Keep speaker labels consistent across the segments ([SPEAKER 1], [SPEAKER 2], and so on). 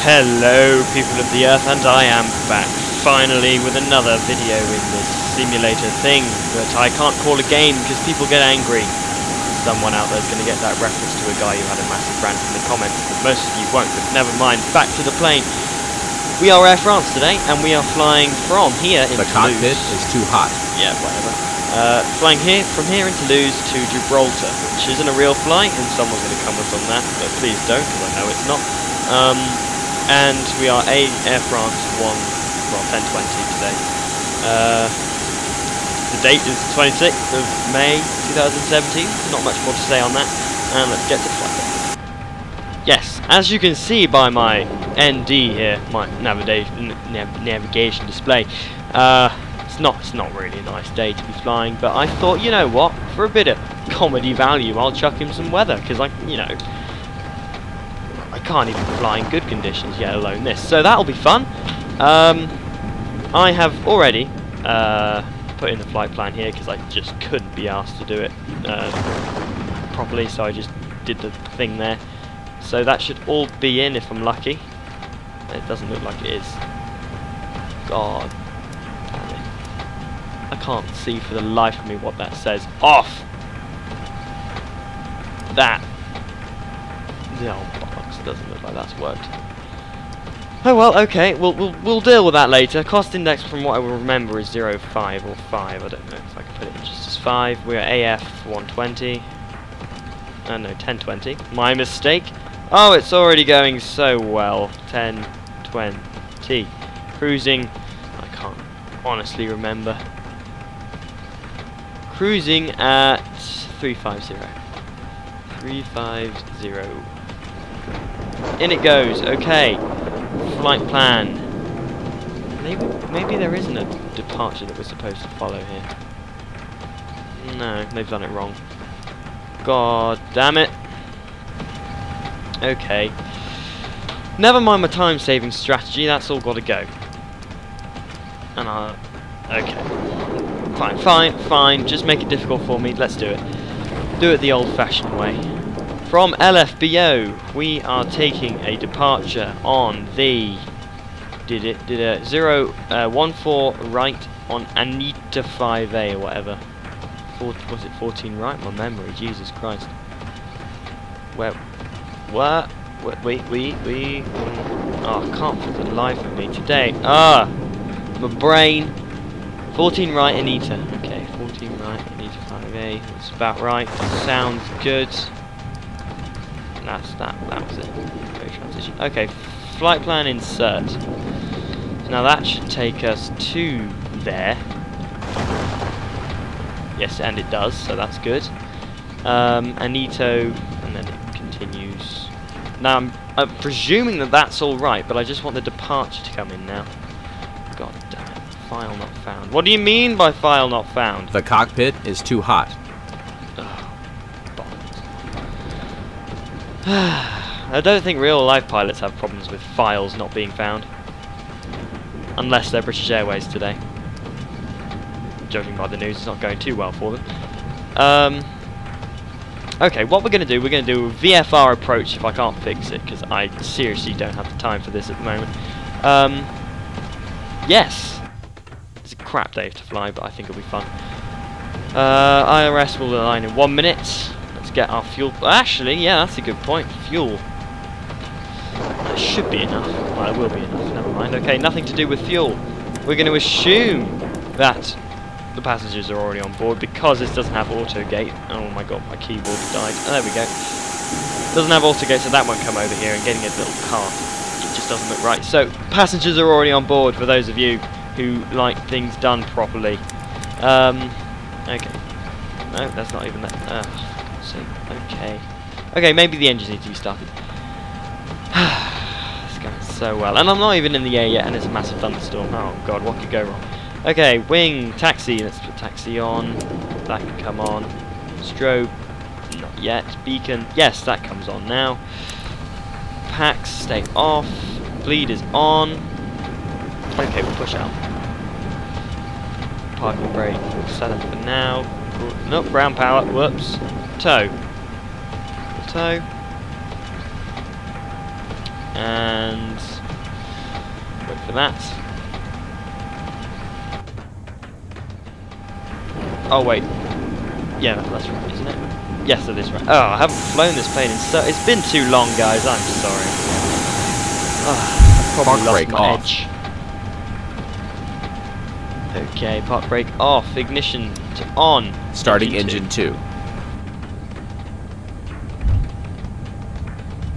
[SPEAKER 1] Hello people of the earth, and I am back finally with another video in this simulator thing that I can't call a game because people get angry. Someone out there is going to get that reference to a guy who had a massive rant in the comments, but most of you won't, but never mind. Back to the plane. We are Air France today, and we are flying from here in Toulouse.
[SPEAKER 2] The cockpit is too hot.
[SPEAKER 1] Yeah, whatever. Flying from here in Toulouse to Gibraltar, which isn't a real flight, and someone's going to comment on that, but please don't, because I know it's not. And we are Air France 1020 today. The date is 26th of May 2017, not much more to say on that, and let's get to flight. Yes, as you can see by my ND here, my navigation display, it's not really a nice day to be flying, but I thought, you know what, for a bit of comedy value, I'll chuck him some weather, because I can't even fly in good conditions, let alone this. So that'll be fun. I have already put in the flight plan here because I just couldn't be asked to do it properly, so I just did the thing there. So that should all be in if I'm lucky. It doesn't look like it is. God damn it. I can't see for the life of me what that says. Off! That. No. Doesn't look like that's worked. Oh well, okay, we'll deal with that later. Cost index, from what I will remember, is 0.5 or 5. I don't know if I can put it in just as 5. We are AF 120. No, 1020. My mistake. Oh, it's already going so well. 1020. Cruising. I can't honestly remember. Cruising at 350. 350. In it goes. Okay. Flight plan. Maybe there isn't a departure that we're supposed to follow here. No, they've done it wrong. God damn it. Okay. Never mind my time-saving strategy. That's all got to go. And okay. Fine. Just make it difficult for me. Let's do it. Do it the old-fashioned way. From LFBO, we are taking a departure on the 014 right on Anita 5A or whatever. Was it 14 right? My memory, Jesus Christ. Where? What? Wait. Oh, I can't for the life of me today. My brain. 14 right, Anita. Okay, 14 right, Anita 5A. That's about right. Sounds good. That was it. Very transition. Okay, flight plan insert. Now that should take us to there. Yes, and it does, so that's good. Anito, and then it continues. Now I'm presuming that that's all right, but I just want the departure to come in now. God damn it! File not found. What do you mean by file not found?
[SPEAKER 2] The cockpit is too hot.
[SPEAKER 1] I don't think real-life pilots have problems with files not being found. Unless they're British Airways today. Judging by the news, it's not going too well for them. Okay, what we're going to do, we're going to do a VFR approach if I can't fix it, because I seriously don't have the time for this at the moment. Yes! It's a crap day to fly, but I think it'll be fun. IRS will align in 1 minute. Get our fuel. Actually, yeah, that's a good point. Fuel. That should be enough. Well, it will be enough. Never mind. Okay, nothing to do with fuel. We're going to assume that the passengers are already on board because this doesn't have auto gate. Oh my god, my keyboard died. Oh, there we go. Doesn't have auto gate, so that won't come over here. And getting a little car, it just doesn't look right. So passengers are already on board. For those of you who like things done properly. Okay. No, that's not even that. Okay, maybe the engine needs to be started. It's going so well. And I'm not even in the air yet, and it's a massive thunderstorm. Oh god, what could go wrong? Okay, wing, taxi. Let's put taxi on. That can come on. Strobe. Not yet. Beacon. Yes, that comes on now. Packs, stay off. Bleed is on. Okay, we'll push out. Parking brake. Set up for now. Nope, ground power. Whoops. Tow. and wait for that. Oh wait, yeah, that's right, isn't it? Yes, that is right. Oh, I haven't flown this plane in so... It's been too long, guys, I'm sorry. Oh, I probably lost my edge. Okay, park brake off, ignition to on.
[SPEAKER 2] Starting engine 2.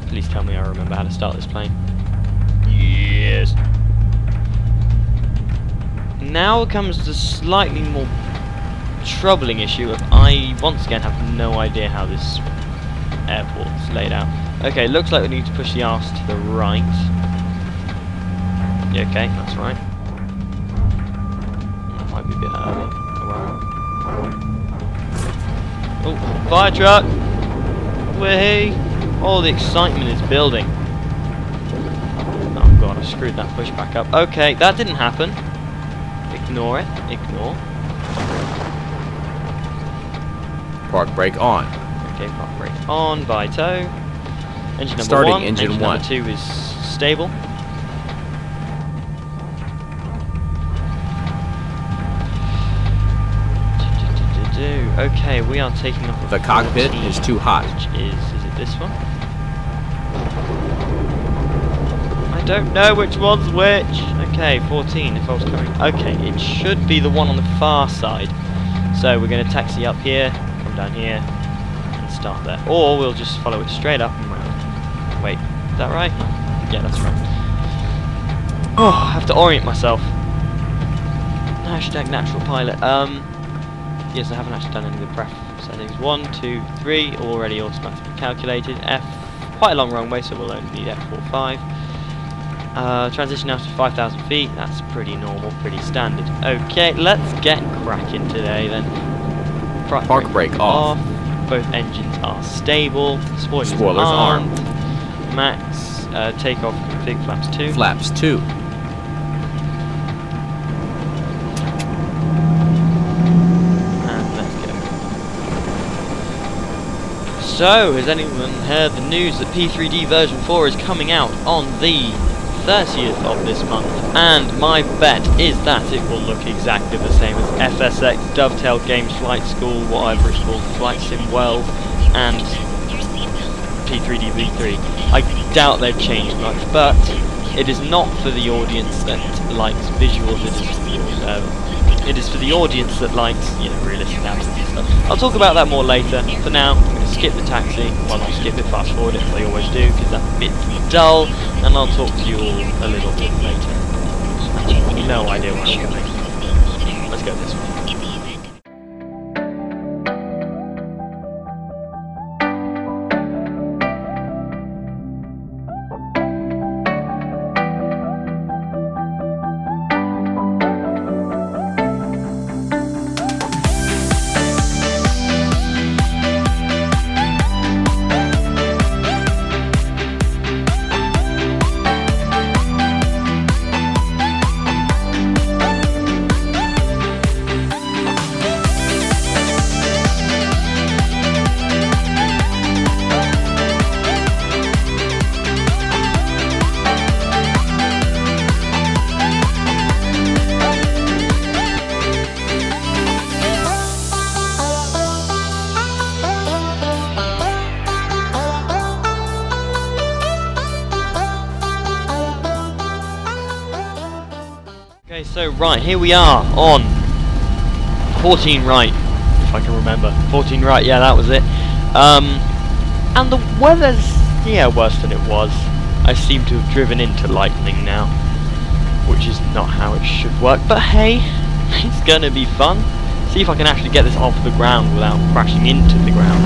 [SPEAKER 1] Please tell me I remember how to start this plane. Yes. Now comes the slightly more troubling issue of I once again have no idea how this airport's laid out. Okay, looks like we need to push the arse to the right. Yeah, okay, that's right. That might be a bit early. Oh, fire truck! Whee! All the excitement is building. Oh god, I screwed that pushback up. Okay, that didn't happen. Ignore it. Ignore.
[SPEAKER 2] Park brake on.
[SPEAKER 1] Okay, park brake on, by tow. Engine number
[SPEAKER 2] Starting
[SPEAKER 1] 1.
[SPEAKER 2] engine 1.
[SPEAKER 1] Number 2 is stable. Okay, we are taking off.
[SPEAKER 2] The cockpit is too hot.
[SPEAKER 1] Which is it this one? I don't know which one's which. Okay, 14 if I was coming. Okay, it should be the one on the far side. So we're going to taxi up here, come down here, and start there. Or we'll just follow it straight up and round. Wait, is that right? Yeah, that's right. Oh, I have to orient myself. Hashtag natural pilot. Yes, I haven't actually done any of the pref settings. 1, 2, 3, already automatically calculated. F, quite a long runway, so we'll only need F45. Transition now to 5,000 feet. That's pretty normal, pretty standard. Okay, let's get cracking today then.
[SPEAKER 2] Park brake off.
[SPEAKER 1] Both engines are stable. Spoilers armed. Max takeoff config flaps 2.
[SPEAKER 2] Flaps 2.
[SPEAKER 1] So, has anyone heard the news that P3D version 4 is coming out on the 30th of this month? And my bet is that it will look exactly the same as FSX, Dovetail Games Flight School, whatever it's called, Flight Sim World, and P3D V3. I doubt they've changed much, but it is not for the audience that likes visuals, it is for the audience that likes, you know, realistic analysis and stuff. I'll talk about that more later. For now, I'm going to skip the taxi. Well, not skip it, fast forward it, as I always do, because that's a bit dull, and I'll talk to you all a little bit later. Actually, no idea where I'm going. Let's go this way. Okay, so right, here we are on 14 right, if I can remember. 14 right, yeah, that was it. And the weather's, yeah, worse than it was. I seem to have driven into lightning now, which is not how it should work, but hey, it's gonna be fun. See if I can actually get this off the ground without crashing into the ground,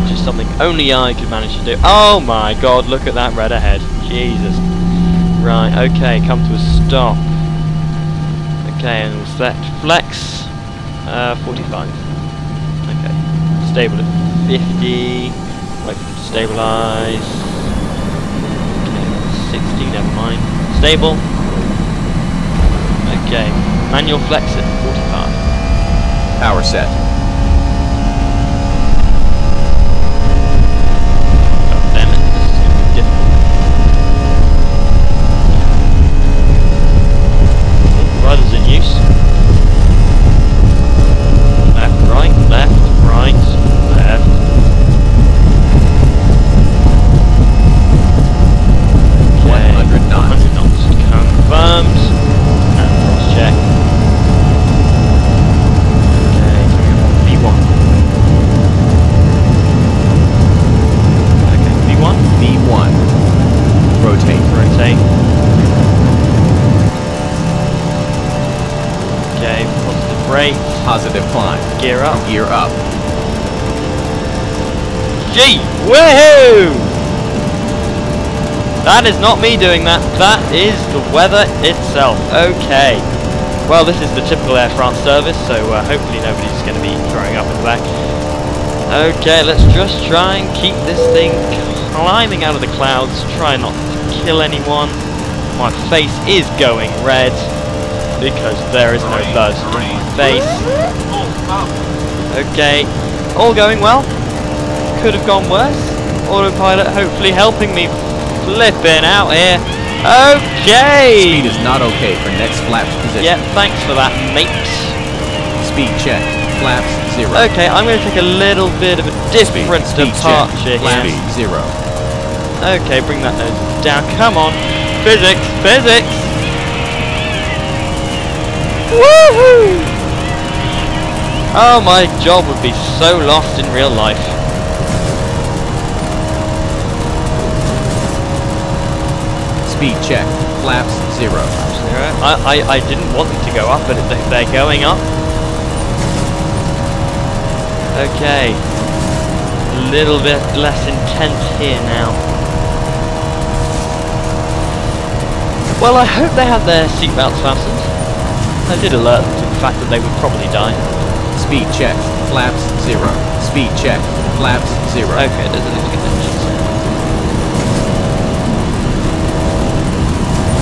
[SPEAKER 1] which is something only I could manage to do. Oh my god, look at that red ahead. Jesus. Right, okay, come to a stop. Okay, and we'll select flex 45. Okay, stable at 50. Wait for it to stabilize. Okay, 60. Never mind. Stable. Okay, manual flex at 45.
[SPEAKER 2] Power set.
[SPEAKER 1] Oh damn it! This is gonna be difficult.
[SPEAKER 2] Positive climb.
[SPEAKER 1] Gear up.
[SPEAKER 2] Gear up.
[SPEAKER 1] Gee! Woohoo! That is not me doing that. That is the weather itself. Okay. Well, this is the typical Air France service, so hopefully nobody's going to be throwing up in the back. Okay, let's just try and keep this thing climbing out of the clouds. Try not to kill anyone. My face is going red because there is no buzz in my face. Okay, all going well. Could have gone worse. Autopilot hopefully helping me flipping out here. Okay!
[SPEAKER 2] Speed is not okay for next flaps position.
[SPEAKER 1] Yeah, thanks for that, mate.
[SPEAKER 2] Speed check. Flaps 0.
[SPEAKER 1] Okay, I'm going to take a little bit of a different departure here.
[SPEAKER 2] Speed 0.
[SPEAKER 1] Okay, bring that nose down. Come on. Physics! Physics! Woohoo! Oh, my job would be so lost in real life.
[SPEAKER 2] Speed check. Flaps 0.
[SPEAKER 1] I didn't want them to go up, but they're going up. Okay. A little bit less intense here now. Well, I hope they have their seatbelts fastened. I did alert them to the fact that they would probably die.
[SPEAKER 2] Speed check. Flaps 0. Speed check. Flaps 0.
[SPEAKER 1] Okay, there's a little connection.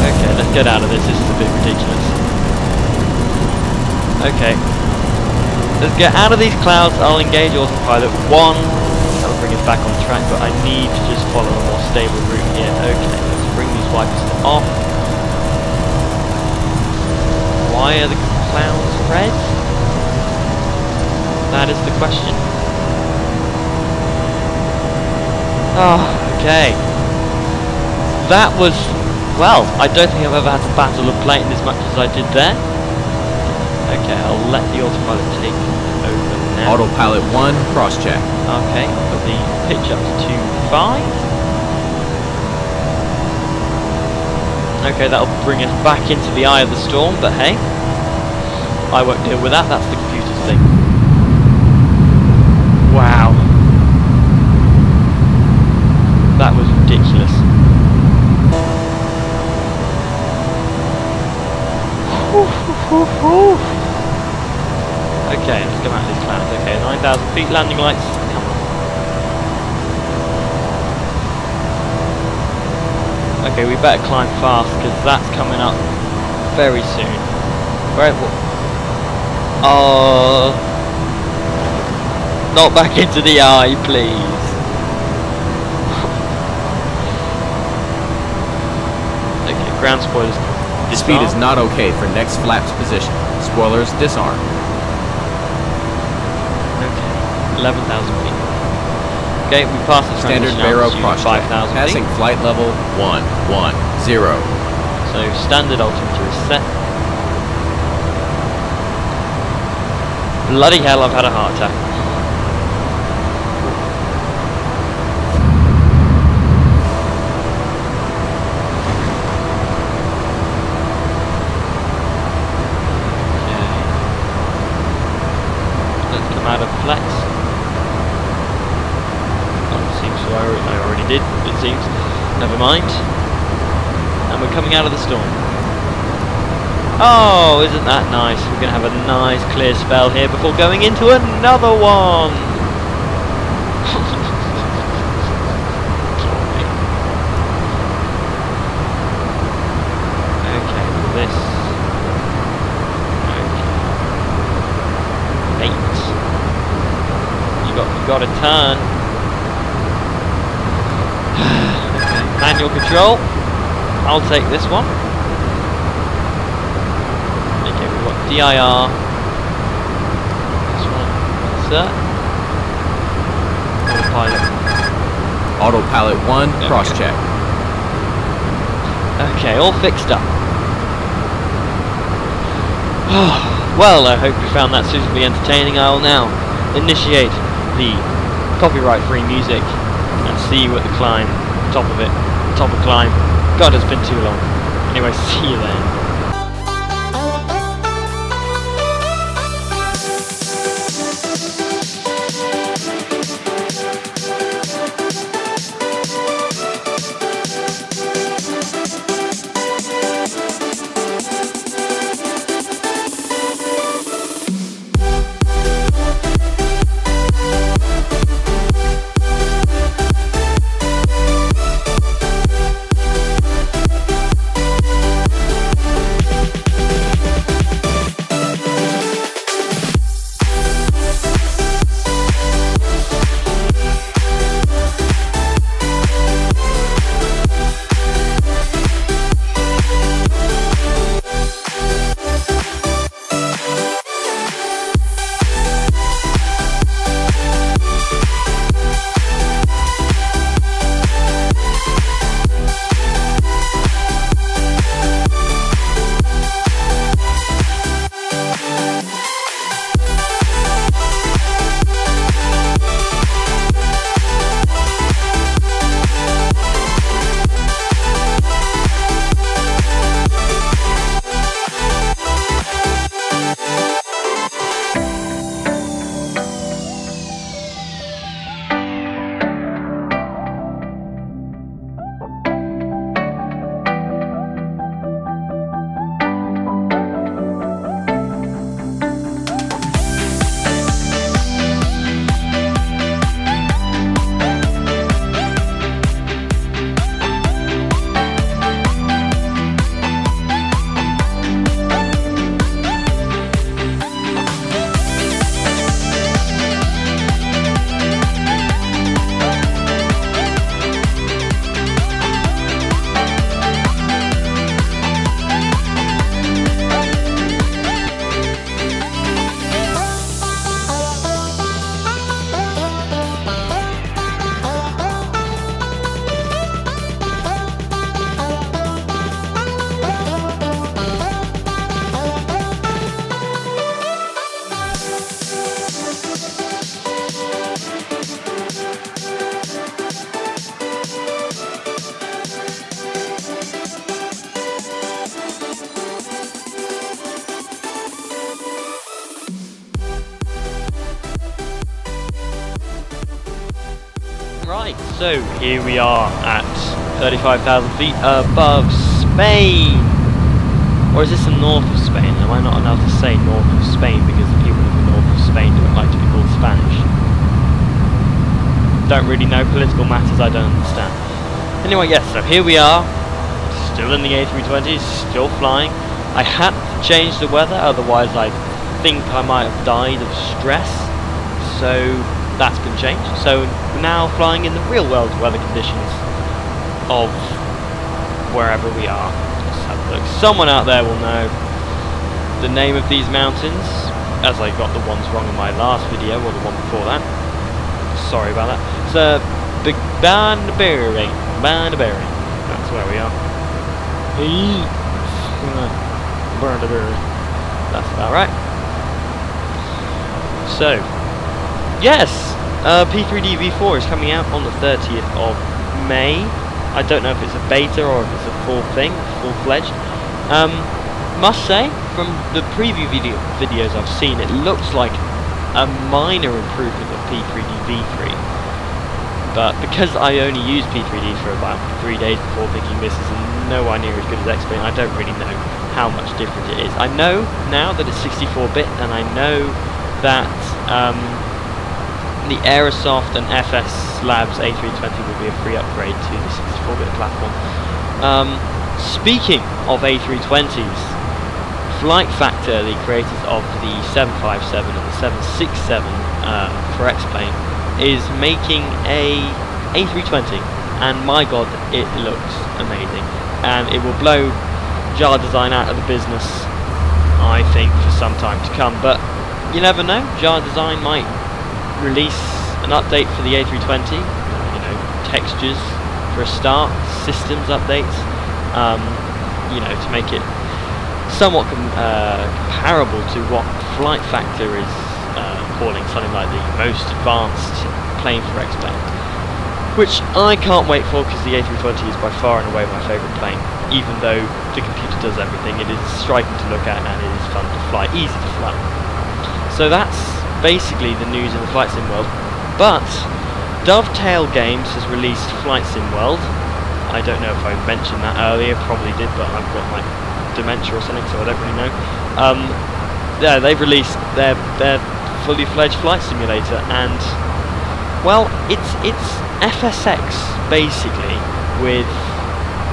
[SPEAKER 1] Okay, let's get out of this. This is a bit ridiculous. Okay. Let's get out of these clouds. I'll engage autopilot 1. That'll bring us back on track, but I need to just follow a more stable route here. Okay, let's bring these wipers off. Why are the clouds red? That is the question. Oh, okay. That was, well, I don't think I've ever had to battle a plane as much as I did there. Okay, I'll let the autopilot take over now.
[SPEAKER 2] Autopilot 1, cross check.
[SPEAKER 1] Okay, I'll put the pitch up to 5. Okay, that'll bring us back into the eye of the storm, but hey, I won't deal with that, that's the computer's thing. Wow. That was ridiculous. Okay, let's come out of these clouds. Okay, 9,000 feet, landing lights, come on. Okay, we better climb fast because that's coming up very soon. Right, oh, not back into the eye, please. Okay, ground spoilers.
[SPEAKER 2] Speed is not okay for next flaps position. Spoilers disarm.
[SPEAKER 1] Okay, 11,000 feet. Okay, we passed the
[SPEAKER 2] standard Barrow cross
[SPEAKER 1] 5,000 feet.
[SPEAKER 2] Passing flight level 110.
[SPEAKER 1] So standard altimeter is set. Bloody hell, I've had a heart attack. Out of flex. Oh, it seems so I already did, it seems. Never mind. And we're coming out of the storm. Oh, isn't that nice? We're going to have a nice clear spell here before going into another one. Okay, this. Okay. 8. You got to turn. Okay. Manual control. I'll take this one. Okay, we've got DIR. This one. Insert. Autopilot.
[SPEAKER 2] Autopilot 1, cross check.
[SPEAKER 1] Okay, all fixed up. Well, I hope you found that suitably entertaining. I will now initiate the copyright-free music and see you at the climb, top of it, top of climb. God, it's been too long. Anyway, see you then. Right, so here we are at 35,000 feet above Spain. Or is this the north of Spain? Am I not allowed to say north of Spain because the people in the north of Spain don't like to be called Spanish? Don't really know political matters, I don't understand. Anyway, yes, so here we are, still in the A320, still flying. I had to change the weather, otherwise I think I might have died of stress. So that's been changed. So we're now flying in the real world weather conditions of wherever we are. Let's have a look. Someone out there will know the name of these mountains, as I got the ones wrong in my last video, or the one before that. Sorry about that. It's Banbury. That's where we are. Banbury. That's about right. So, yes, P3D V4 is coming out on the 30th of May. I don't know if it's a beta or if it's a full thing, full-fledged. Must say, from the preview videos I've seen, it looks like a minor improvement of P3D V3. But because I only used P3D for about 3 days before thinking this is nowhere near as good as X-Plane, I don't really know how much different it is. I know now that it's 64-bit, and I know that the Aerosoft and FS Labs A320 will be a free upgrade to the 64-bit platform. Speaking of A320s, Flight Factor, the creators of the 757 and the 767 for X-Plane, is making a A320, and my god, it looks amazing, and it will blow Jar Design out of the business, I think, for some time to come. But you never know, Jar Design might release an update for the A320, you know, textures for a start, systems updates, you know, to make it somewhat comparable to what Flight Factor is calling something like the most advanced plane for X-Plane, which I can't wait for, because the A320 is by far and away my favourite plane. Even though the computer does everything, it is striking to look at and it is fun to fly, easy to fly. So that's basically the news in the Flight Sim world. But Dovetail Games has released Flight Sim World. I don't know if I mentioned that earlier, probably did, but I've got like dementia or something, so I don't really know. Yeah, they've released their fully fledged flight simulator, and well, it's FSX basically with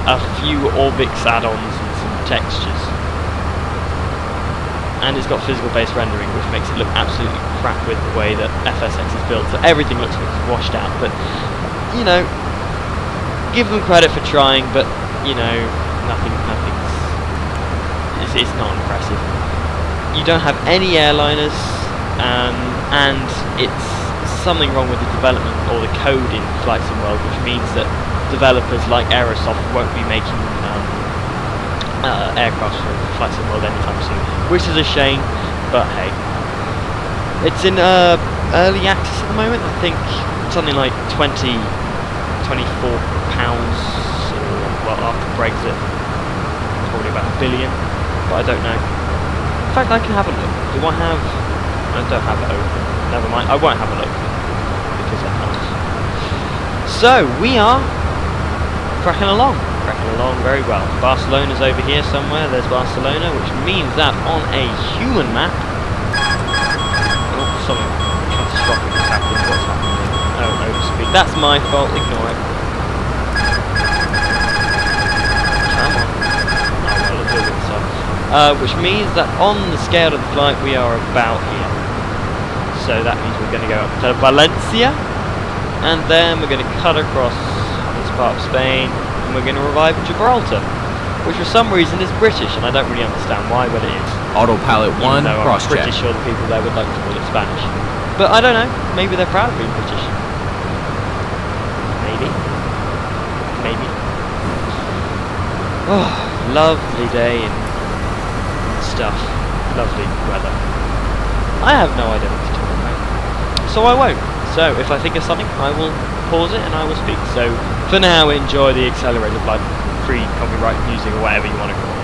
[SPEAKER 1] a few Orbix add-ons and some textures, and it's got physical based rendering, which makes it look absolutely crap with the way that FSX is built, so everything looks washed out. But you know, give them credit for trying, but you know, it's not impressive. You don't have any airliners, and it's something wrong with the development or the code in Flight Sim World, which means that developers like Aerosoft won't be making aircraft for Flight Sim World anytime soon, which is a shame, but hey. It's in early access at the moment. I think something like £24, well, after Brexit, probably about £1 billion, but I don't know. In fact, I can have a look. Do I have... I don't have it open. Never mind, I won't have a look, because I can't. So, we are cracking along very well. Barcelona's over here somewhere. There's Barcelona, which means that on a human map... Oh, something catastrophic is happening. What's happening? Oh, overspeed. That's my fault, ignore it. Come on. Oh, well, it'll do itself. Which means that on the scale of the flight, we are about here. So that means we're going to go up to Valencia, and then we're going to cut across this part of Spain, and we're going to arrive at Gibraltar, which for some reason is British, and I don't really understand why, but it is.
[SPEAKER 2] Autopilot 1, cross check.
[SPEAKER 1] I'm pretty sure the people there would like to call it Spanish. But I don't know, maybe they're proud of being British. Maybe. Oh, lovely day and stuff. Lovely weather. I have no idea what to talk about, so I won't. So if I think of something, I will pause it and I will speak. So for now, enjoy the accelerated flight, free copyright music or whatever you want to call it.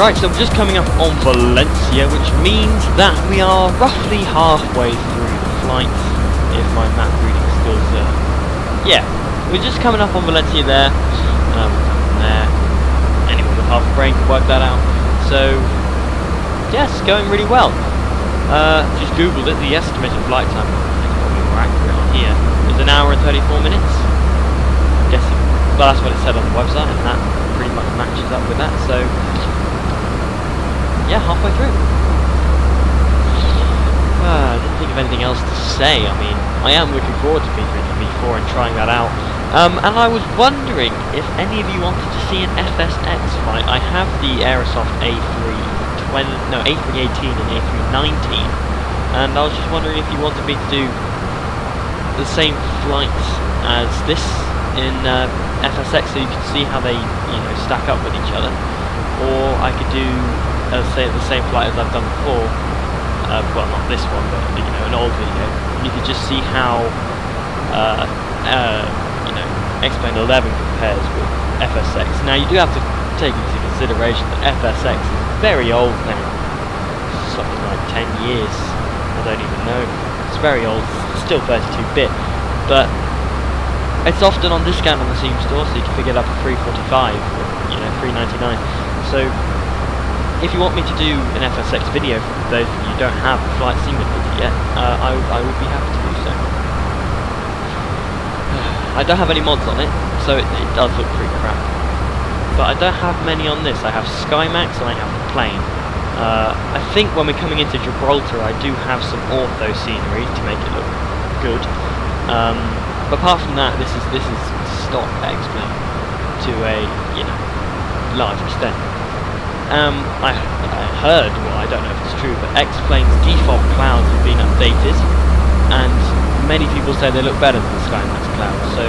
[SPEAKER 1] Right, so we're just coming up on Valencia, which means that we are roughly halfway through the flight, if my map reading skills are... Yeah, we're just coming up on Valencia there, there. Anyone with half a brain can work that out. So, yes, going really well. Just googled it, the estimated flight time, it's probably more accurate on here, is 1 hour and 34 minutes. I'm guessing, well, that's what it said on the website, and that pretty much matches up with that, so... Yeah, halfway through. I didn't think of anything else to say. I mean, I am looking forward to B3 and trying that out. And I was wondering if any of you wanted to see an FSX flight. I have the Aerosoft A320, no, A318 and A319, and I was just wondering if you wanted me to do the same flights as this in FSX, so you can see how they, stack up with each other, or I could do say the same flight as I've done before, well, not this one, but an old video. You could just see how X-Plane 11 compares with FSX. Now you do have to take into consideration that FSX is very old now, something like 10 years, I don't even know. It's very old, it's still 32-bit, but it's often on discount on the Steam store, so you can pick it up for $3.45, $3.99. So if you want me to do an FSX video for those of you who don't have a flight simulator yet, I would be happy to do so. I don't have any mods on it, so it does look pretty crap. But I don't have many on this. I have Skymax and I have the plane. I think when we're coming into Gibraltar, I do have some ortho scenery to make it look good. But apart from that, this is stock X-Plane to a large extent. I heard, well, I don't know if it's true, but X-Plane's default clouds have been updated, and many people say they look better than the Skymax clouds, so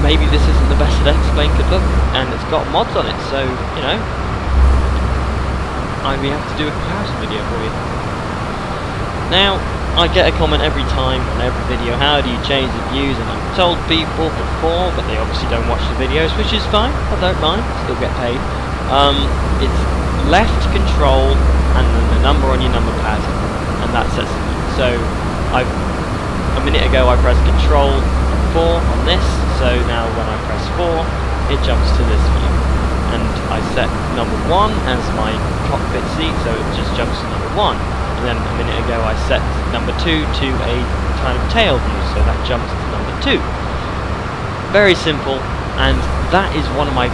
[SPEAKER 1] maybe this isn't the best that X-Plane could look, and it's got mods on it, so, I'd be able to do a comparison video for you. Now, I get a comment every time on every video, how do you change the views, and I've told people before, but they obviously don't watch the videos, which is fine, I don't mind, still get paid. It's left control and then the number on your number pad, and that sets the view. So, a minute ago I pressed control 4 on this, so now when I press 4, it jumps to this view. And I set number 1 as my cockpit seat, so it just jumps to number 1. And then a minute ago I set number 2 to a kind of tail view, so that jumps to number 2. Very simple, and that is one of my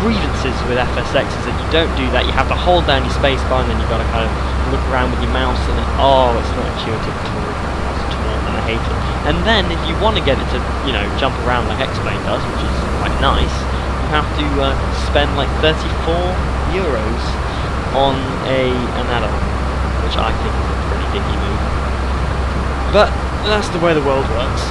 [SPEAKER 1] grievances with FSX, is that you don't do that. You have to hold down your spacebar and then you've got to kind of look around with your mouse, and then, it's not intuitive at all, and I hate it. And then if you want to get it to, jump around like X-Plane does, which is quite nice, you have to spend like €34 on an add-on, which I think is a pretty dicky move. But that's the way the world works.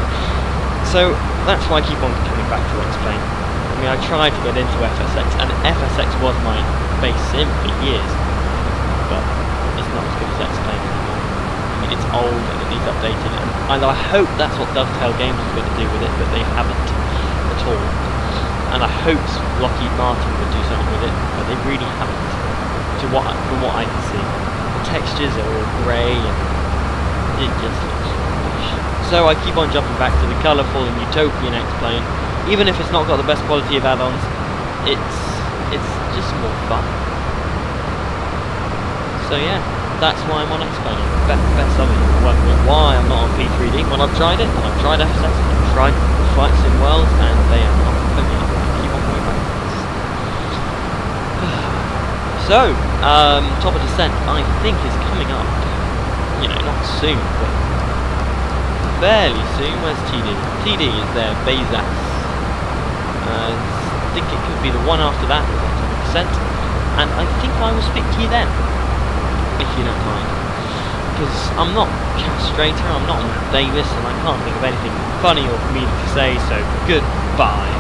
[SPEAKER 1] So that's why I keep on coming back to X-Plane. I mean, I tried to get into FSX, and FSX was my base sim for years, but it's not as good as X-Plane anymore. I mean, it's old and it needs updating, and I hope that's what Dovetail Games is going to do with it, but they haven't at all. And I hoped Lockheed Martin would do something with it, but they really haven't, from what I can see. Textures are all grey and it just looks rubbish. So I keep on jumping back to the colourful and utopian X-Plane. Even if it's not got the best quality of add-ons, it's just more fun. So yeah, that's why I'm on X-Plane. Best of it. Wondering why I'm not on P3D. Well, I've tried it, and I've tried FSX, and I've tried Flight Sim Worlds, and they are not for me. I keep on coming back to this. So, Top of Descent, I think, is coming up. Not soon, but fairly soon. Where's TD? TD is there, Bezas. I think it could be the one after that, with Top of Descent. And I think I will speak to you then, if you don't mind. Because I'm not Castrator, I'm not Matt Davis, and I can't think of anything funny or comedic to say, so goodbye.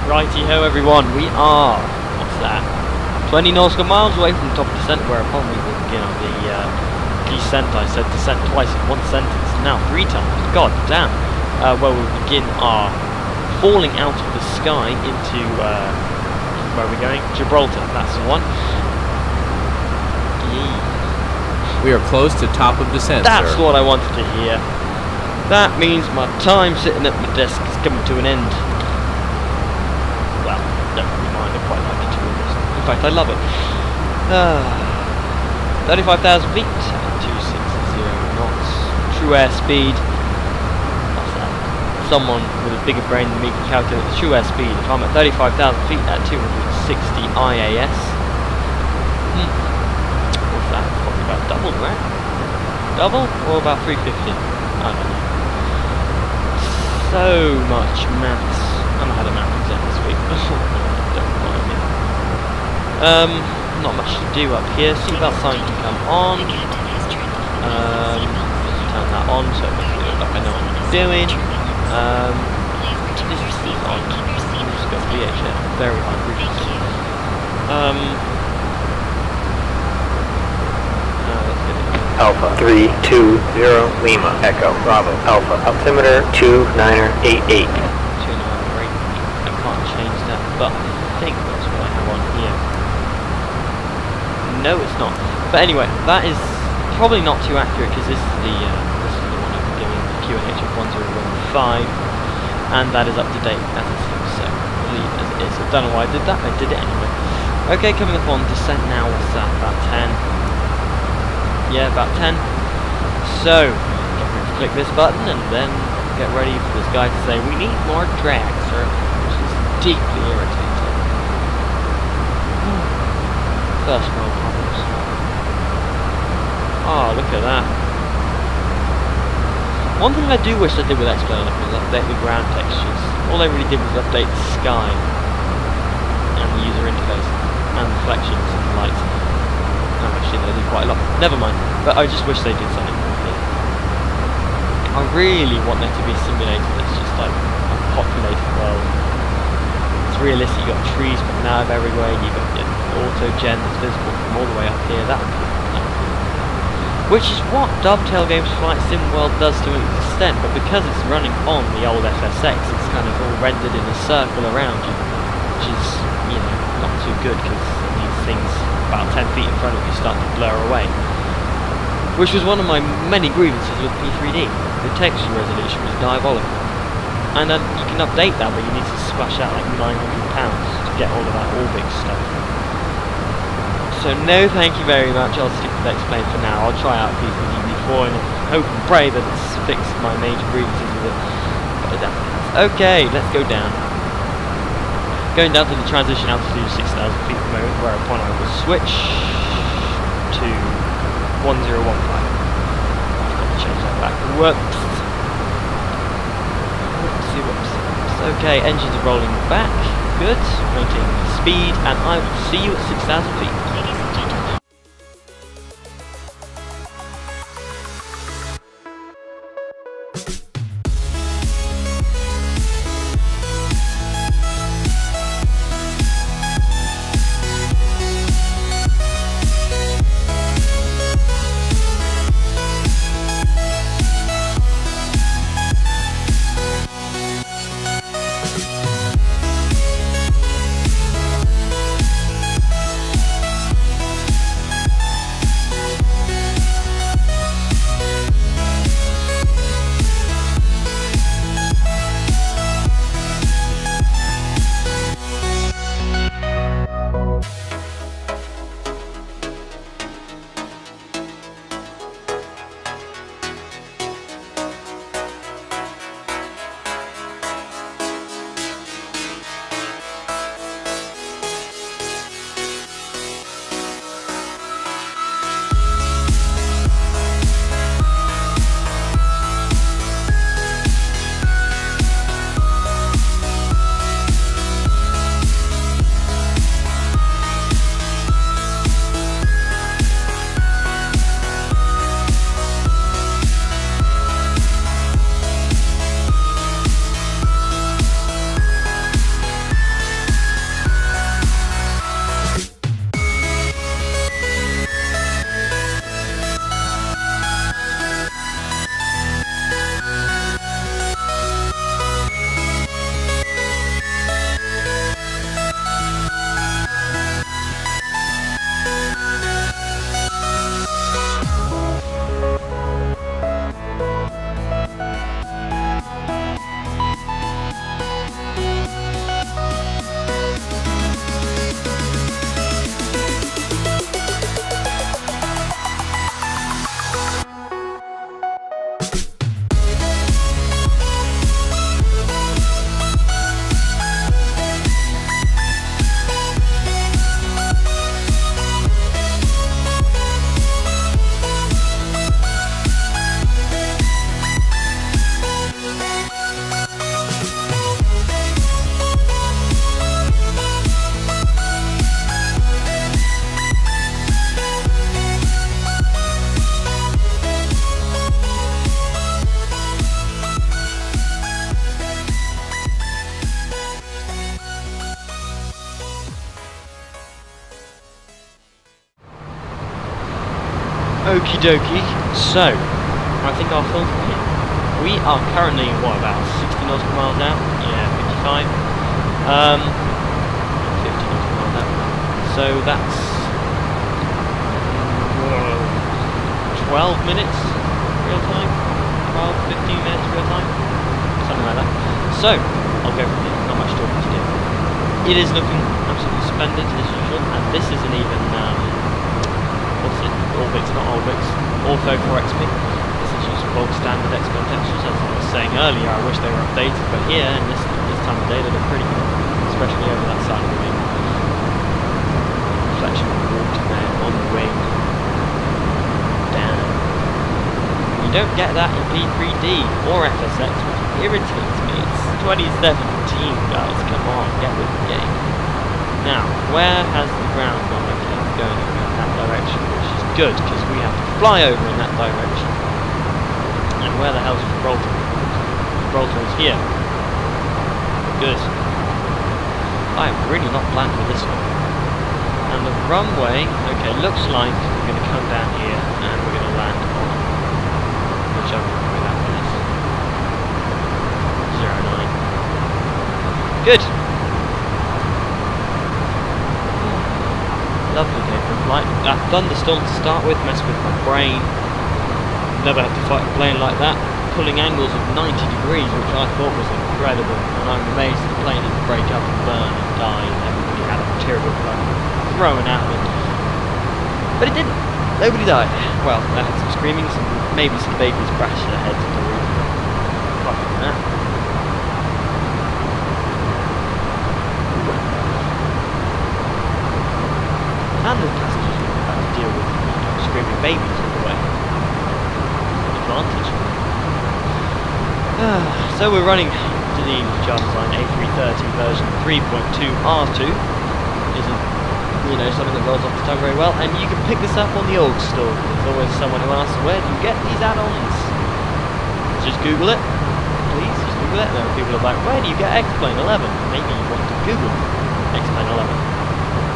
[SPEAKER 1] Righty-ho everyone, we are, what's that, 20 nautical miles away from the top of descent, whereupon we will begin on the descent. I said descent twice in one sentence, now 3 times, god damn. Where we'll begin our falling out of the sky into, where are we going? Gibraltar, that's the one. Yeah.
[SPEAKER 2] We are close to top of descent,
[SPEAKER 1] That's
[SPEAKER 2] sir.
[SPEAKER 1] what I wanted to hear. That means my time sitting at my desk is coming to an end. Well, don't really mind, I quite like it to be honest. In fact, I love it. 35,000 feet, 260 knots, true airspeed. What's that? Someone with a bigger brain than me can calculate the true airspeed. If I'm at 35,000 feet at 260 IAS, what's that? Probably about double, right? Double or about 350? I don't know. So much maths. I haven't had a math exam this week. Don't mind me. Not much to do up here. Seatbelt sign can come on. Turn that on so it makes me look like I know what I'm doing. This is on. I'm just going VHF. Very high frequency. Let's get it.
[SPEAKER 3] Alpha 320 Lima Echo Bravo Alpha altimeter 2988.
[SPEAKER 1] 2988. I can't change that, but I think that's what I have on here. No, it's not. But anyway, that is probably not too accurate because this is the one I've been doing, the QNH of 1015, and that is up to date as it seems. So I'll leave it as it is. I don't know why I did that. I did it anyway. Okay, coming up on descent now. What's that? About 10. Yeah, about 10. So, get ready to click this button and then get ready for this guy to say, we need more drag, sir, which is deeply irritating. First world problems. Oh, look at that. One thing I do wish they did with Explainer was update the ground textures. All they really did was update the sky and the user interface and reflections and lights. No, actually they did quite a lot. Never mind. But I just wish they did something more here. I really want there to be a simulator that's just like a populated world. It's realistic. You got trees but nav everywhere. You got your auto-gen that's visible from all the way up here. That would be which is what Dovetail Games Flight Sim World does to an extent, but because it's running on the old FSX, it's kind of all rendered in a circle around you, which is, you know, not too good because these things about 10 feet in front of you start to blur away. Which was one of my many grievances with P3D. The texture resolution was diabolical. And you can update that, but you need to splash out like £900 to get all of that Orbix stuff. So no thank you very much, I'll stick with Explain for now. I'll try out P3D before and hope and pray that it's fixed my major grievances with it. But I doubt it. Okay, let's go down. Going down to the transition altitude of 6,000 feet at the moment, whereupon I will switch to 1015. I've got to change that back. Whoops. Whoopsie. Okay, engines are rolling back. Good. Maintaining the speed, and I will see you at 6,000 feet. Okie dokie. So, I think our film from here. We are currently, what, about 60 nautical miles out? Yeah, 55. 50 nautical miles out. So that's 12 minutes real time? 12, 15 minutes real time? Something like that. So, I'll go from here. Not much talking to do. It is looking absolutely splendid as usual, and this isn't even, what's it? Orbix, not Orbix. Ortho 4XP. This is just bog standard X-Plane textures. As I was saying earlier, I wish they were updated, but here, in this time of day, they look pretty good. Especially over that side of the wing. Reflection of water there on the wing. Damn. You don't get that in P3D or FSX, which irritates me. It's 2017, guys. Come on, get with the game. Now, where has the ground gone? Okay, it's going in that direction, which is good, because we have to fly over in that direction. And where the hell's Gibraltar? Gibraltar is here. Good. I am really not planned for this one. And the runway, okay, looks like we're going to come down here and we're going to land on whichever runway that one is. 09. Good. Lovely day for a flight. That thunderstorm to start with messed with my brain. Never had to fight a plane like that. Pulling angles of 90 degrees, which I thought was incredible. And I'm amazed the plane didn't break up and burn and die. And everybody had a material blood thrown out of it. But it didn't. Nobody died. Well, I had some screaming, maybe some babies crashed their heads into the roof. Apart from that. And the passengers didn't have to deal with screaming babies all the way. Advantage. So we're running to the charter line A330 version 3.2 R2. Isn't, you know, something that rolls off the tongue very well, and you can pick this up on the old store. There's always someone who asks, where do you get these add-ons? Just Google it, please, just Google it. There are people who are like, where do you get X-Plane 11? Maybe you want to Google X-Plane 11.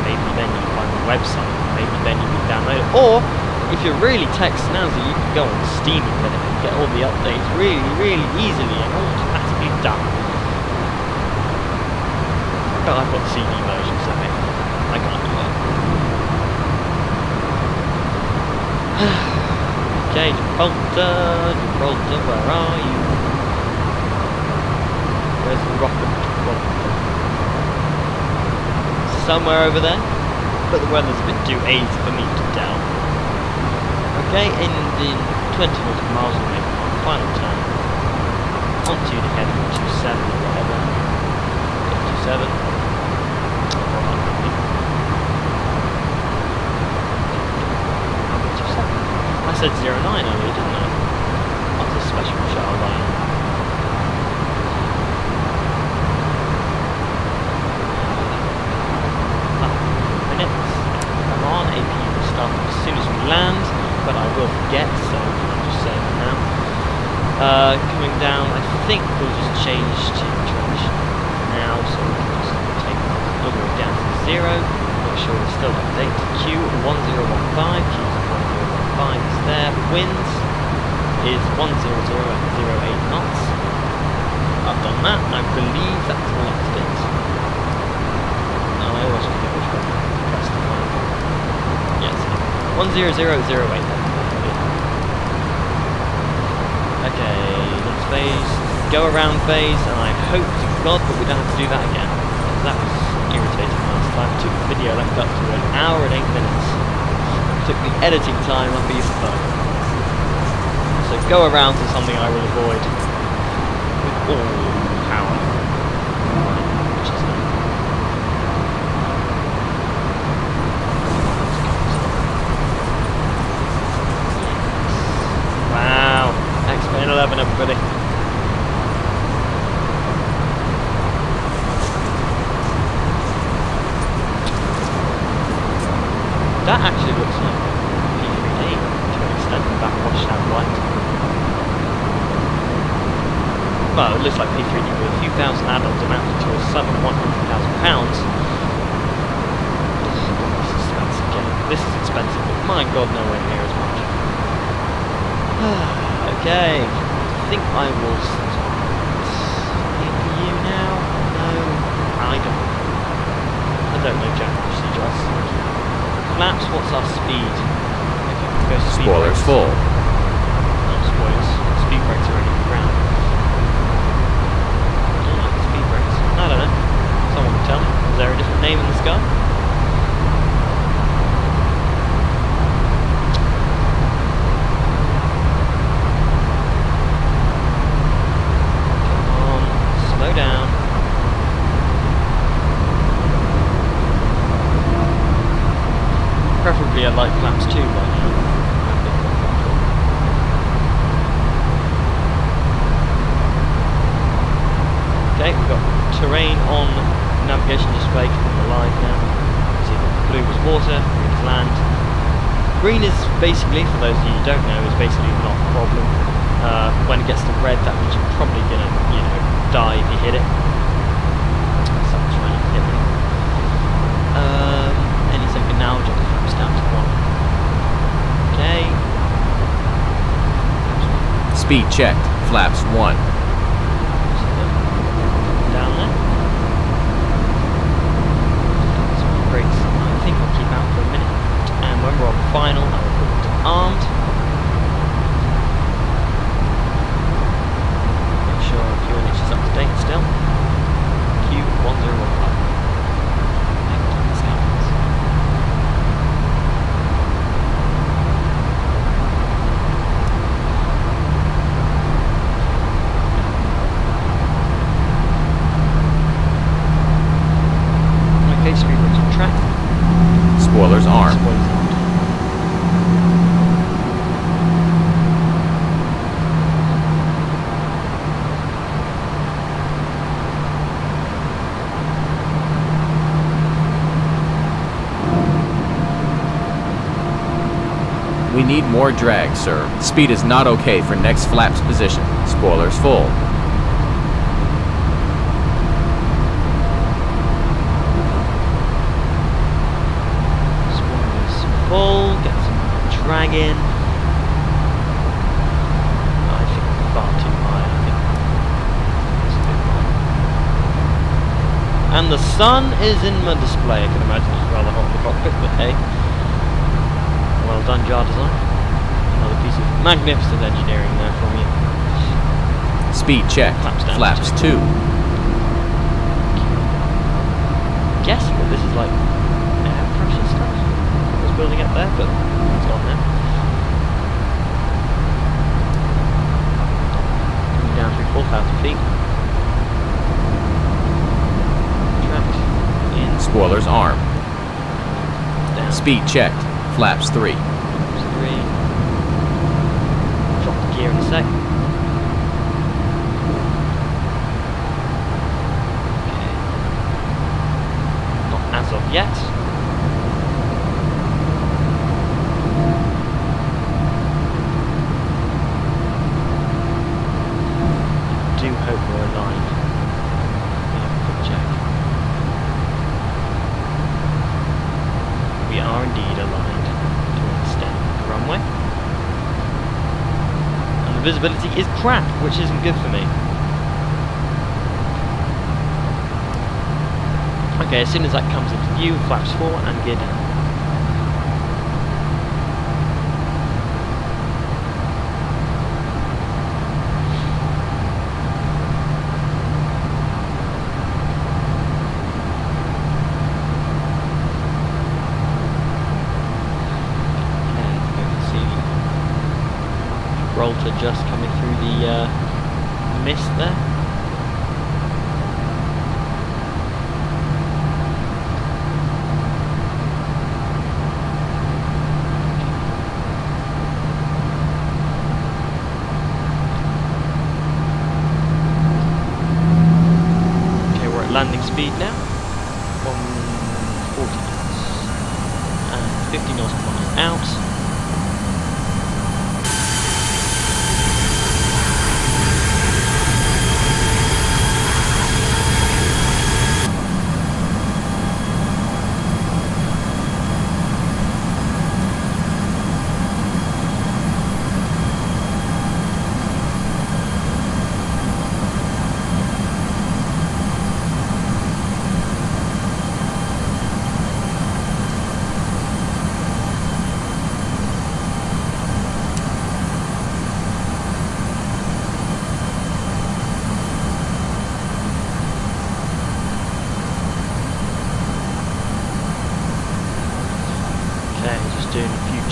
[SPEAKER 1] Maybe then you find the website, maybe then you can download it, or if you're really tech snazzy, you can go on Steam and get all the updates really, really easily and automatically done. But I've got the CD version, so maybe I can't do that. Okay, Gibraltar, where are you? Where's the rocket? Somewhere over there, but the weather's a bit too hazy for me to tell. Okay, ending 20 nautical miles away from our final turn. Onto the heading 27 or whatever. 27. I said 09 earlier, didn't I? That's a special shuttle line. Minutes. Come on, AP will start as soon as we land. But I will forget, so I'm just saying that now. Coming down, I think we'll just change to direction now, so we can just take all the way down to 0. Make sure we're still update to Q1015. Q1015 is there. Winds is 100 at 08 knots. I've done that. I believe that's all up to date. No, I always forget which one to press the line. Yes. 10008. Okay, next phase, go around phase, and I hope to God that we don't have to do that again. That was irritating last time. It took the video left up to 1 hour and 8 minutes. It took the editing time up even further. So go around to something I will avoid with all power. Which is that. Wow, X-Plane 11, everybody. That actually looks like P3D to an extent, that washed out white. Well, it looks like P3D with a few thousand add-ons amounting to a sum of £100,000. This is expensive, but my God, nowhere near as much. Okay, I think I will stop you now. No, I don't know Jack procedure. Flaps, what's our speed? Okay, we'll go speed
[SPEAKER 2] Spoilers
[SPEAKER 1] brakes.
[SPEAKER 2] full.
[SPEAKER 1] No spoilers. Speed brakes are already ground. Speed brakes. I don't know. Someone can tell me. Is there a different name in the sky? Down. Preferably I like flaps 2 by now. Okay, we've got terrain on navigation display coming alive now. See, blue is water, green is land. Green is basically, for those of you who don't know, is basically not a problem. When it gets to red, that means you're probably gonna, you know, die if you hit it. Someone's trying to hit me. Any second now, jump the flaps down to 1. Okay.
[SPEAKER 2] Speed checked. Flaps 1.
[SPEAKER 1] Down there. So brakes, I think I'll keep out for a minute. And when we're on final, I will put it to armed. Fuel inch is up to date still. Q1015. Okay, speed brakes on track.
[SPEAKER 2] Spoilers armed.
[SPEAKER 1] Spoilers armed.
[SPEAKER 2] We need more drag, sir. Speed is not okay for next flaps position. Spoilers full.
[SPEAKER 1] Spoilers full. Get some drag in. I think far too high. I think it's a bit high. And the sun is in my display. I can imagine it's rather hot in the cockpit, but hey. Well done, jar design. Another piece of magnificent engineering there from you.
[SPEAKER 2] Speed check. Flaps 2.
[SPEAKER 1] Guessing that this is like air pressure stuff that was building up there, but it's gone now. Coming down through 4,000 feet. Tracked in.
[SPEAKER 2] Spoilers armed.
[SPEAKER 1] Down.
[SPEAKER 2] Speed checked. Flaps 3.
[SPEAKER 1] Flaps 3. Drop the gear in a sec. Okay. Not as of yet. I do hope we're aligned. Let me have a quick check. We are indeed aligned. Runway, and the visibility is crap, which isn't good for me. Okay, as soon as that comes into view, flaps 4 and gear down. Gibraltar just coming through the mist there. Okay, we're at landing speed now. 140 knots. And 50 knots per mile out.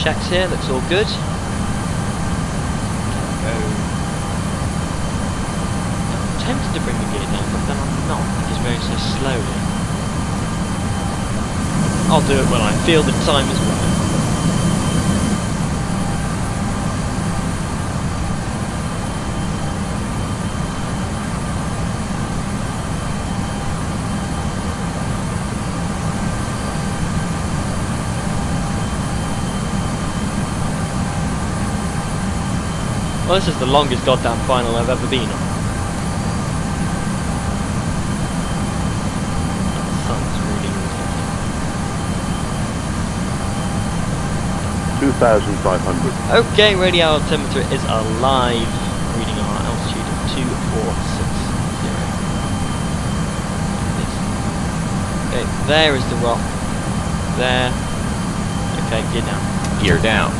[SPEAKER 1] checks here, looks all good. I'm tempted to bring the gear down, but then I'm not, because it's going so slowly. I'll do it when I feel the time is right. Well, this is the longest goddamn final I've ever been on. The sun's really irritating.
[SPEAKER 4] 2,500.
[SPEAKER 1] Okay, radio altimeter is alive, reading our altitude of 2460. Okay, there is the rock. There. Okay, gear down.
[SPEAKER 2] Gear down.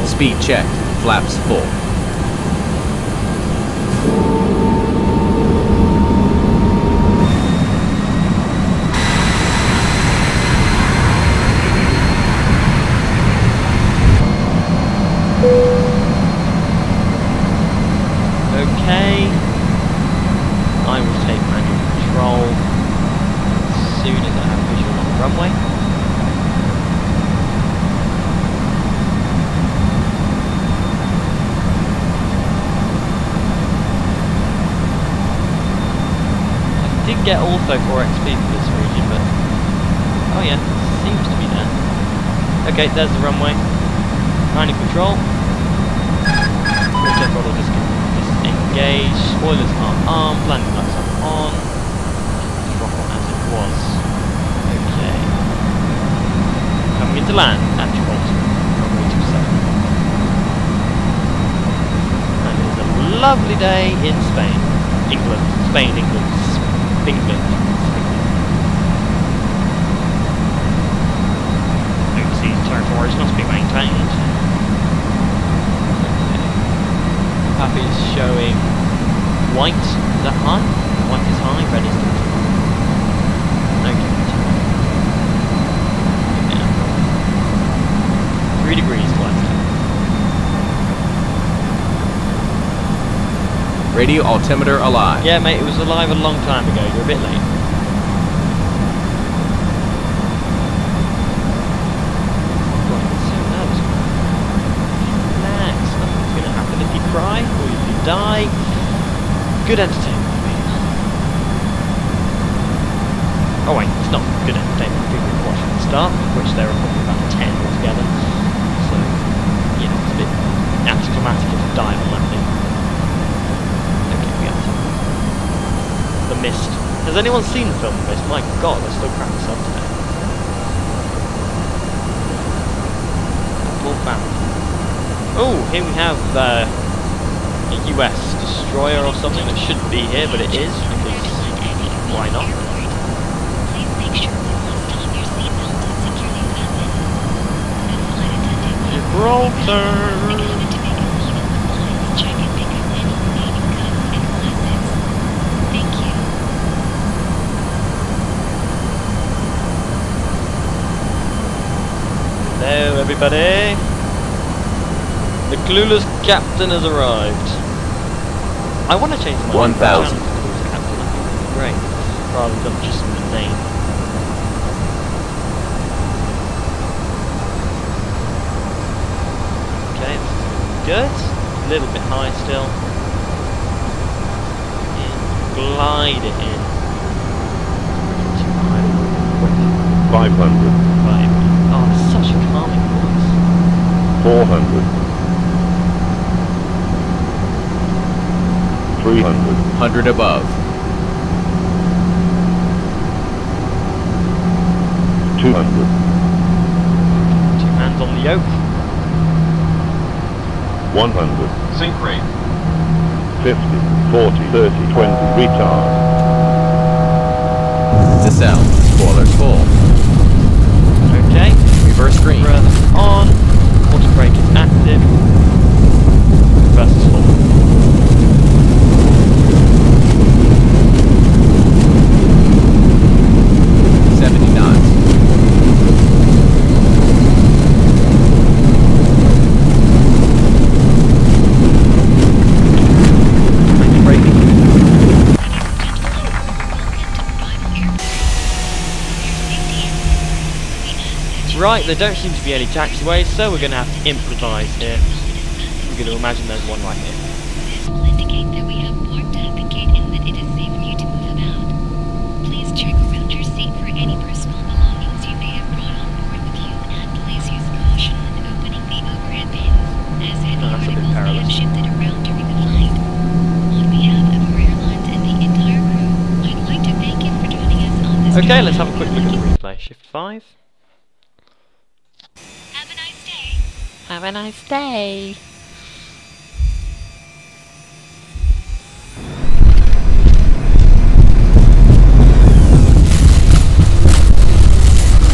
[SPEAKER 2] Speed checked. Flaps full.
[SPEAKER 1] Okay, I will take manual control as soon as I have visual on the runway. I did get ortho 4XP for this region, but oh yeah, seems to be there. Okay, there's the runway. Manual control. Auto throttle disengage. Spoilers are armed. Landing lights are on. Throttle as it was. Okay. Coming into land at Gibraltar. Runway 27. And it's a lovely day in Spain. England. Spain, England. England. Overseas territories must be maintained. Happy is showing white. Is that high? White is high, red is low. Okay. Yeah. 3 degrees left.
[SPEAKER 2] Radio altimeter alive.
[SPEAKER 1] Yeah, mate, it was alive a long time ago. You're a bit late. Cry, or you can die. Good entertainment for me. Oh wait, it's not good entertainment for people who watch from the start, which there are probably about 10 altogether. So, you know, it's a bit anticlimactic if you die on landing. Okay, we got The Mist. Has anyone seen the film The Mist? My god, I still crack this up today. Full family. Oh, here we have a US destroyer or something that shouldn't be here, but it is, because why not? Gibraltar! Hello everybody! The clueless captain has arrived. I want to change my
[SPEAKER 2] 1,000.
[SPEAKER 1] channel to clueless captain. I think that'd be great, rather than just the name. Okay, this is good. A little bit high still. And glide it in.
[SPEAKER 4] 500.
[SPEAKER 1] Right. Oh, it's such a calming voice.
[SPEAKER 4] 400. 300.
[SPEAKER 2] 100 above.
[SPEAKER 4] 200.
[SPEAKER 1] 2 hands on the yoke.
[SPEAKER 4] 100.
[SPEAKER 5] Sync rate.
[SPEAKER 4] 50, 40, 30, 20, retard.
[SPEAKER 2] Discell. Spoilers full.
[SPEAKER 1] Okay.
[SPEAKER 2] Reverse green.
[SPEAKER 1] Reverse on. Auto brake is active. Reverse is full.
[SPEAKER 2] 70 knots.
[SPEAKER 1] Right, there don't seem to be any taxiways, so we're going to have to improvise here. We're going to imagine there's one right here.
[SPEAKER 5] This will indicate that we have marked out the gate and that it is safe for you to move about. Please check around your seat for any personal belongings you may have brought on board with you, and please use caution when opening the overhead bins, as heavy
[SPEAKER 1] that's a bit
[SPEAKER 5] articles may have
[SPEAKER 1] perilous.
[SPEAKER 5] shifted around during the flight. On behalf of our airlines and the entire crew, I'd like to thank you for joining us on this
[SPEAKER 1] Okay,
[SPEAKER 5] journey.
[SPEAKER 1] let's have a quick look at the replay. Shift 5.
[SPEAKER 5] Have a nice day.
[SPEAKER 1] Have a nice day.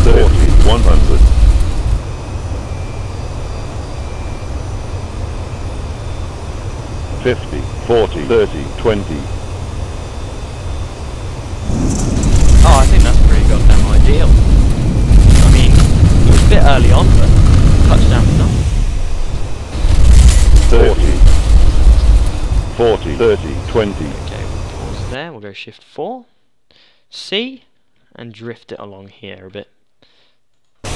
[SPEAKER 4] Thirty, 100. 50, 40, 30, 20.
[SPEAKER 1] Oh, I think that's pretty goddamn ideal. I mean, it was a bit early on, but touchdown enough.
[SPEAKER 4] 30, 40, 30, 20.
[SPEAKER 1] Okay, we'll pause there. We'll go shift 4. C, and drift it along here a bit. I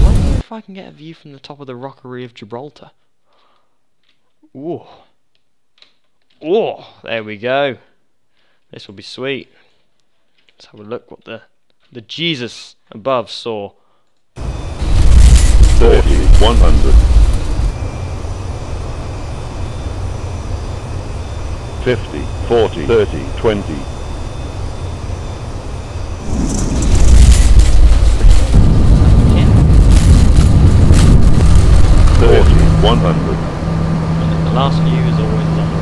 [SPEAKER 1] wonder if I can get a view from the top of the rockery of Gibraltar. Ooh. Oh, there we go. This will be sweet. Let's have a look what the Jesus above saw.
[SPEAKER 4] 30, 100. 50, 40, 30, 20.
[SPEAKER 1] Yeah.
[SPEAKER 4] 30, 100.
[SPEAKER 1] And then the last view is always long.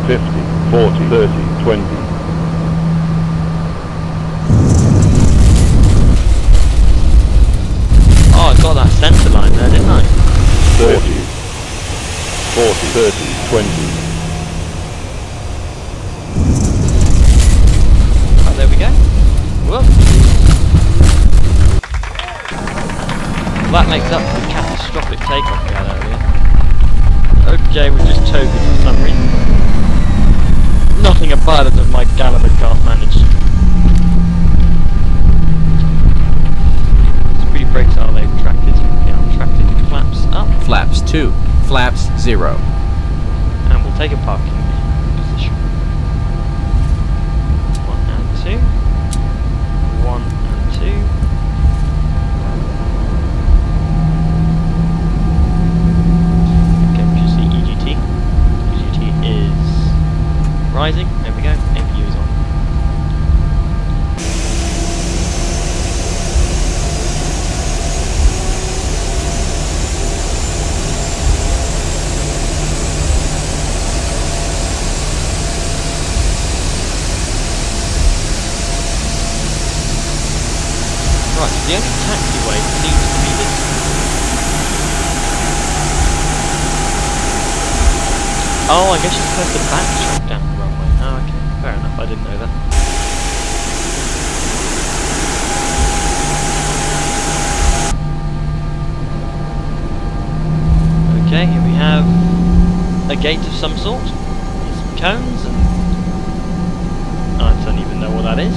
[SPEAKER 4] 50, 40, 30, 20.
[SPEAKER 1] Oh, I got that centre line there, didn't I?
[SPEAKER 4] 30, 40, 30, 20.
[SPEAKER 1] Oh, there we go. Whoop. Well, that makes up for the catastrophic takeoff we had earlier. Okay, we're just token for some reason. Nothing a pilot of my caliber can't manage. Speed brakes are they retracted? Yeah, retracted. Flaps up.
[SPEAKER 2] Flaps 2. Flaps 0.
[SPEAKER 1] And we'll take a parking position. 1 and 2. 1 and 2. Okay, we should see EGT. EGT is rising. There we go. APU is on. Right, so the only taxiway seems to be this. Oh, I guess you're supposed to backtrack down the runway. Oh, okay. Fair enough, I didn't know that. Okay, here we have a gate of some sort. There's some cones and I don't even know what that is.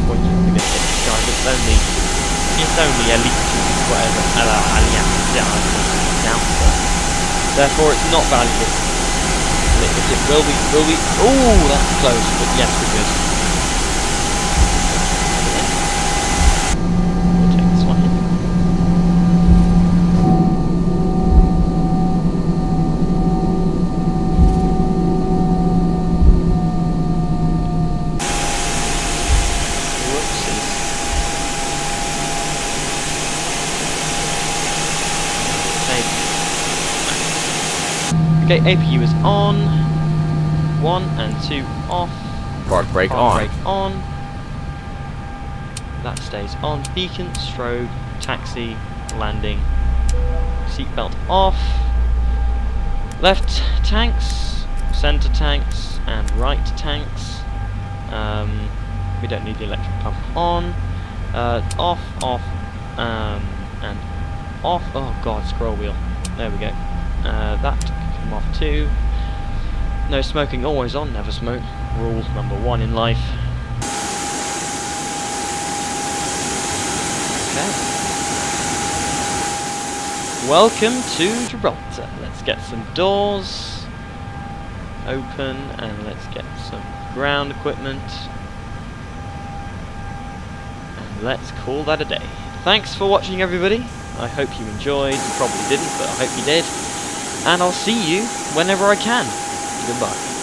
[SPEAKER 1] What do you think of this guy? It's only elite, whatever. Therefore, it's not valuable. Will we? Oh, that's close, but yes, we're good. We'll take this one in. Okay, APU is on. 1 and 2 off.
[SPEAKER 2] Park brake
[SPEAKER 1] Park
[SPEAKER 2] on.
[SPEAKER 1] brake on. That stays on. Beacon, strobe, taxi, landing. Seatbelt off. Left tanks, centre tanks, and right tanks. We don't need the electric pump on. Off, and off. Oh god, scroll wheel. There we go. That can come off too. No smoking, always on, never smoke. Rules number 1 in life. Okay. Welcome to Gibraltar. Let's get some doors open and let's get some ground equipment. And let's call that a day. Thanks for watching, everybody. I hope you enjoyed. You probably didn't, but I hope you did. And I'll see you whenever I can. Goodbye.